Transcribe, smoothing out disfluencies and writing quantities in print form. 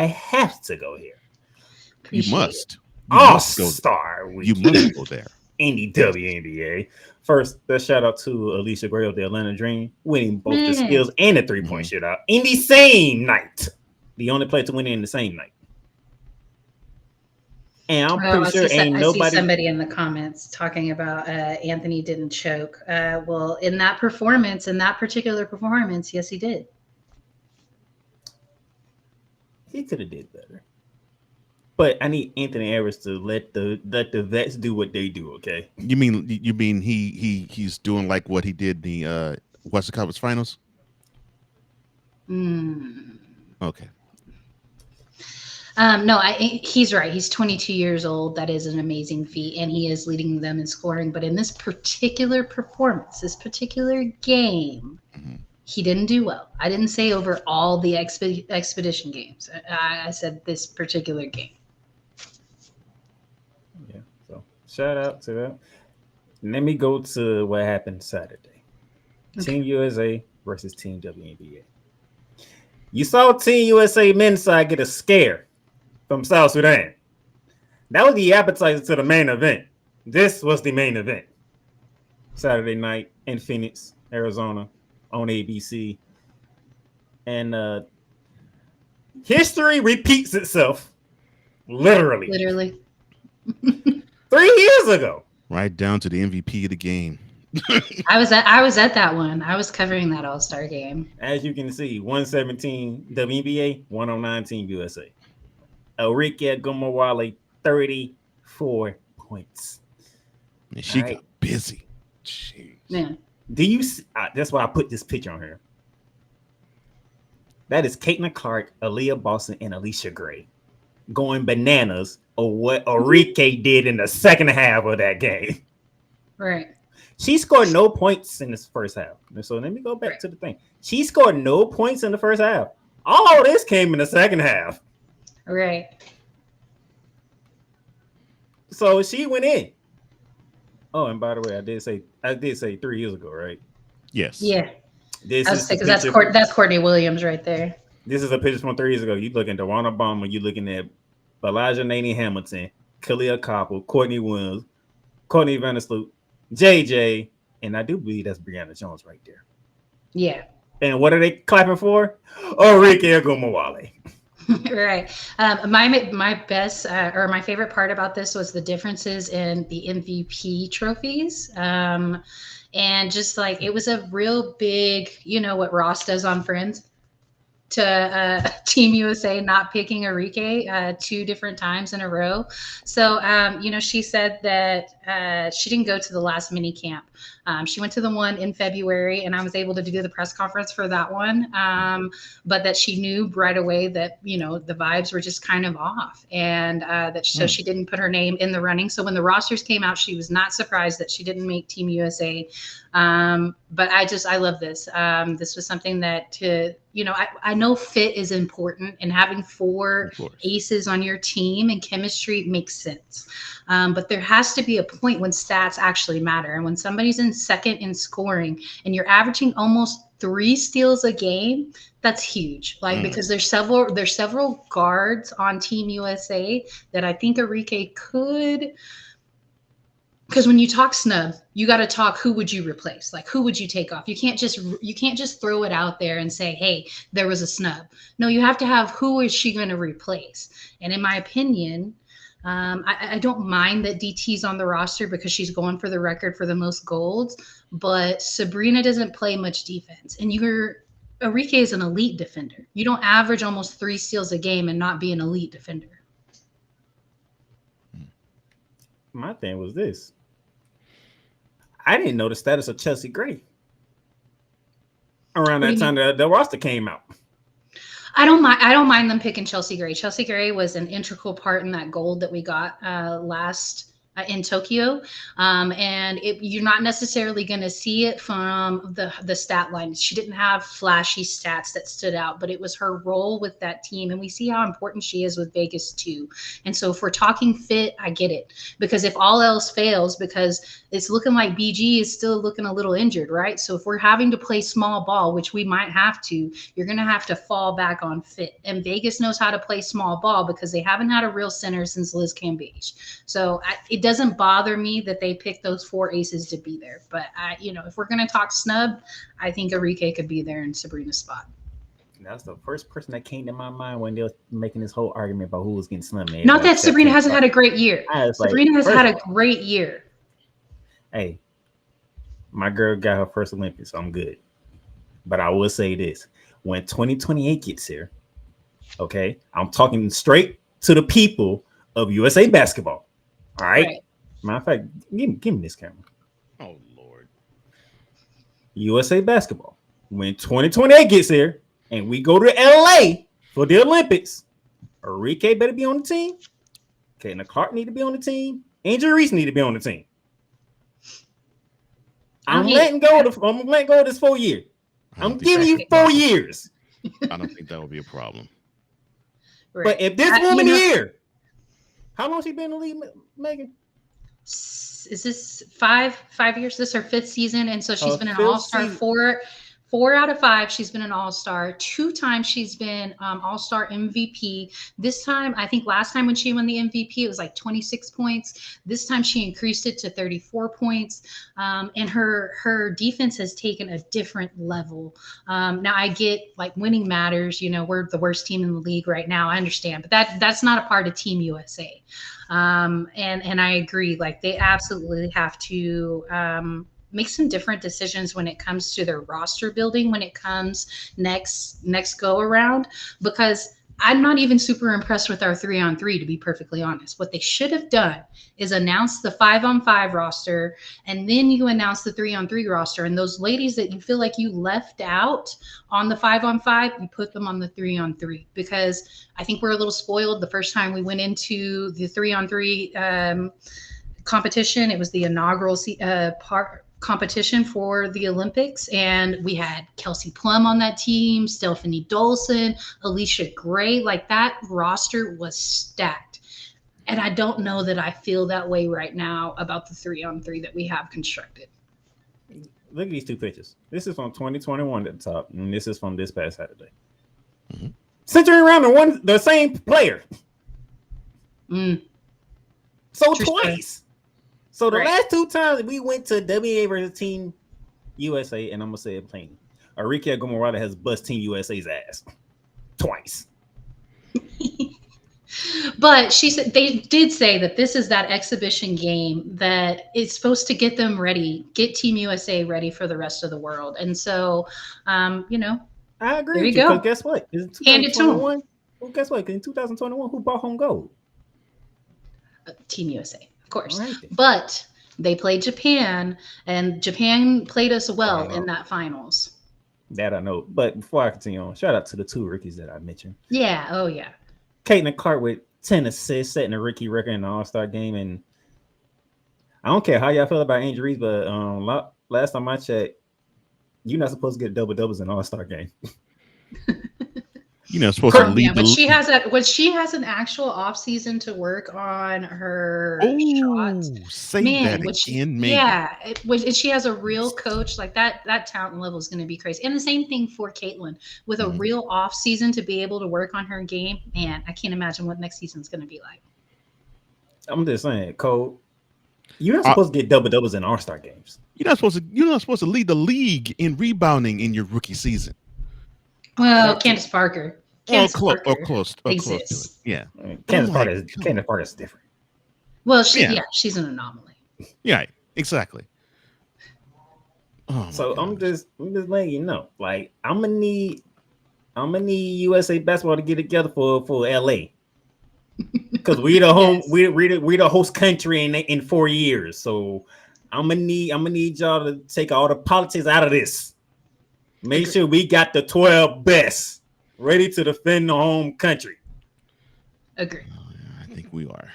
I have to go here. You must. You must go. All-Star You weekend must go there. in the WNBA. First, a shout out to Alicia Gray of the Atlanta Dream, winning both the Man. skills and the 3-point shootout in the same night. The only player to win it in the same night. And I'm Oh, pretty sure ain't I see nobody. somebody in the comments talking about Anthony didn't choke. Well, in that performance, in that particular performance, yes, he did. He could have did better. But I need Anthony Harris to let the vets do what they do. Okay. You mean he's doing like what he did the Western Conference Finals? Okay. No, he's right. He's 22 years old. That is an amazing feat, and he is leading them in scoring. But in this particular performance, this particular game, he didn't do well. I didn't say over all the expedition games. I said this particular game. Yeah. So shout out to that. Let me go to what happened Saturday. Okay. Team USA versus Team WNBA. You saw Team USA men's side get a scare from South Sudan. That was the appetizer to the main event. This was the main event. Saturday night in Phoenix, Arizona, on ABC. And history repeats itself. Literally. 3 years ago. Right down to the MVP of the game. I was at that one. I was covering that All-Star game. As you can see, 117 WNBA, 109 Team USA. Arike Ogunbowale, 34 points. And she got busy. Jeez. Yeah. Do you? That's why I put this picture on here. That is Caitlin Clark, Aaliyah Boston, and Alicia Gray going bananas of what Arike did in the second half of that game. Right. She scored no points in this first half. So let me go back to the thing. She scored no points in the first half. All this came in the second half. Right. So she went in. Oh, and by the way, I did say 3 years ago, right? Yes. Yeah. Because that's Courtney Williams right there. This is a picture from 3 years ago. You looking at DeWanna Bauman, you looking at Elijah Naney Hamilton, Kalia Koppel, Courtney Williams, Courtney Vandersloot, JJ, and I do believe that's Brianna Jones right there. Yeah. And what are they clapping for? Arike Ogunbowale. Right. My best or my favorite part about this was the differences in the MVP trophies. And just like it was a real big, what Ross does on Friends to Team USA not picking Arike 2 different times in a row. So, she said that she didn't go to the last mini camp. She went to the one in February, and I was able to do the press conference for that one. But that she knew right away that, the vibes were just kind of off, and so she didn't put her name in the running. So when the rosters came out, she was not surprised that she didn't make Team USA. But I love this. This was something that I know fit is important, and having 4 aces on your team and chemistry makes sense. But there has to be a point when stats actually matter. And when somebody's in second in scoring and you're averaging almost 3 steals a game, that's huge. Because there's several guards on Team USA that I think Arike could. Because when you talk snub, you got to talk who would you replace? Who would you take off? You can't just throw it out there and say, hey, there was a snub. No, you have to have who is she going to replace? And in my opinion, I don't mind that DT's on the roster because she's going for the record for the most golds, but Sabrina doesn't play much defense. And Arike is an elite defender. You don't average almost 3 steals a game and not be an elite defender. My thing was this. I didn't know the status of Chelsea Gray around that time the roster came out. I don't mind them picking Chelsea Gray. Chelsea Gray was an integral part in that gold that we got last in Tokyo, and you're not necessarily going to see it from the stat line. She didn't have flashy stats that stood out, but it was her role with that team, and we see how important she is with Vegas too. And so, if we're talking fit, I get it, because if all else fails, because it's looking like BG is still looking a little injured, right? So if we're having to play small ball, which we might have to, you're going to have to fall back on fit. And Vegas knows how to play small ball because they haven't had a real center since Liz Cambage. So it doesn't bother me that they picked those 4 aces to be there. But if we're going to talk snub, I think Arike could be there in Sabrina's spot. That's the first person that came to my mind when they were making this whole argument about who was getting snubbed. Not that Sabrina hasn't had a great year. Sabrina has had a great year. Hey, my girl got her first Olympics, so I'm good. But I will say this: when 2028 gets here, okay, I'm talking straight to the people of USA basketball. All right. Matter of fact, give me this camera. Oh Lord. USA basketball. When 2028 gets here and we go to LA for the Olympics, Arike better be on the team. Caitlin Clark need to be on the team. Angel Reese need to be on the team. I'm letting go of this 4 year. I'm giving you 4 years. I don't think that would be a problem. Right. But if this woman here, how long she been in the league, Megan? Is this 5 years? This is her 5th season, and so she's been an All-Star 4 out of 5. She's been an All-Star 2 times. She's been All-Star MVP. This time, I think last time when she won the MVP, it was like 26 points. This time she increased it to 34 points. And her defense has taken a different level. Now I get like winning matters. We're the worst team in the league right now. I understand, but that's not a part of Team USA. And I agree. Like they absolutely have to make some different decisions when it comes to their roster building, when it comes next go around, because I'm not even super impressed with our 3-on-3, to be perfectly honest. What they should have done is announce the 5-on-5 roster, and then you announce the 3-on-3 roster. And those ladies that you feel like you left out on the 5-on-5, you put them on the 3-on-3, because I think we're a little spoiled. The first time we went into the 3-on-3 competition, it was the inaugural competition for the Olympics, and we had Kelsey Plum on that team, Stephanie Dolson, Alicia Gray. Like that roster was stacked, and I don't know that I feel that way right now about the 3-on-3 that we have constructed. Look at these 2 pictures. This is from 2021 at the top, and this is from this past Saturday. Mm-hmm. Centering around the same player. So true. Twice. So the last 2 times we went to WNBA versus Team USA, and I'm gonna say it plainly, Arike Ogunbowale has bust Team USA's ass twice. But they did say that this is that exhibition game that is supposed to get them ready, get Team USA ready for the rest of the world. And so, I agree. There you go. Guess what? Hand it to them. Well, guess what? In 2021, who brought home gold? Team USA. Of course, right. But they played Japan, and Japan played us well in that finals. That I know. But before I continue on, shout out to the 2 rookies that I mentioned. Yeah. Oh yeah. Caitlin Clark with 10 assists, setting a rookie record in the All-Star game, and I don't care how y'all feel about injuries, but last time I checked, you're not supposed to get double-doubles in the All-Star game. You're not supposed to lead. When she has an actual off season to work on her shots. Say that again, man. Yeah, she has a real coach like that. That talent level is going to be crazy. And the same thing for Caitlin with a real off season to be able to work on her game. Man, I can't imagine what next season is going to be like. I'm just saying, Cole, you're not supposed to get double-doubles in All-Star games. You're not supposed to lead the league in rebounding in your rookie season. Well, Candace Parker. Close. Yeah. Candace Parker is different. Well, she's an anomaly. Yeah, exactly. So I'm just letting you know, like I'm gonna need USA basketball to get together for LA, because we the host country in 4 years. So I'm gonna need y'all to take all the politics out of this. Make sure we got the 12 best ready to defend the home country. Agree. I think we are.